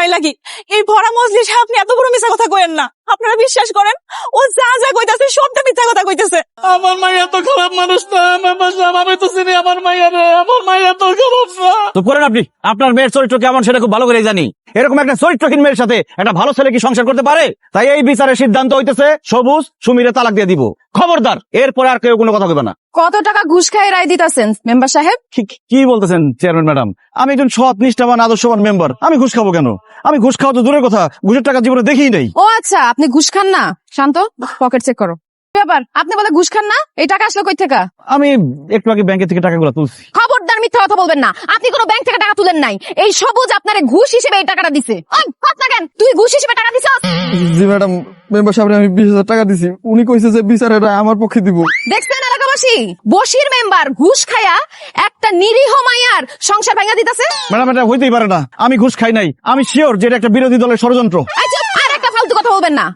ভয় লাগে। এই ভরা মজলিসে আপনি এত বড় মিথ্যা কথা কইেন না। আপনারা বিশ্বাস করেন, ও যা যা কইতাছে সবটা মিথ্যা কথা কইতেছে। আমার মাইয়া তো খারাপ মানুষ না, আমি তো চিনি আমার মাইয়া রে, আমার মাইয়া তো খারাপ না। তো করেন আপনি, আপনার মেয়ের চরিত্র কেমন সেটা খুব ভালো করে জানি। এরকম একটা চরিত্রহীন মেয়ের সাথে একটা ভালো ছেলে কি সংসার করতে পারে? তাই এই বিচারের সিদ্ধান্ত হইতেছে সবুজ সুমিরে তালাক দিয়ে দিব। খবরদার, এরপরে আর কেউ কোনো কথা কইবে না। কত টাকা ঘুষ খাই রায় দিতেছেন মেম্বার সাহেব? কি বলতেছেন চেয়ারম্যান ম্যাডাম? আমি একজন সৎ নিষ্ঠাবান আদর্শবান মেম্বার, আমি ঘুষ খাবো কেন? আমি ঘুষ খাওয়া তো দূরের কথা, ঘুষের টাকা জীবনে দেখিই নাই। ও আচ্ছা, আপনি ঘুষ খান না? শান্ত, পকেট চেক করো। ব্যাপার, আপনি বলে ঘুষ খান না? এই টাকা আসলো কই থেকে? আমি একটু আগে ব্যাংকের থেকে টাকাগুলো তুলছি। খবরদার মিথ্যা কথা বলবেন না। আপনি কোনো ব্যাংক থেকে টাকা তুলেন নাই। এই সবুজ আপনারে ঘুষ হিসেবে এই টাকাটা দিছে। ওই কথা কেন, তুই ঘুষ হিসেবে টাকা দিছস? জি ম্যাডাম, মেম্বার সাহেব আমি 20,000 টাকা দিছি, উনি কইছে যে বিচারের রায় আমার পক্ষে দিব। দেখছেন এলাকাবাসী, বশির মেম্বার ঘুষ খায়া একটা নিরীহ মাইয়ার সংসার ভাঙা দিতেছে। ম্যাডাম এটা হইতেই পারে না, আমি ঘুষ খাই নাই। আমি শিওর যে এটা একটা বিরোধী দলের ষড়যন্ত্র। আর একটা ফালতু কথা বলবেন না।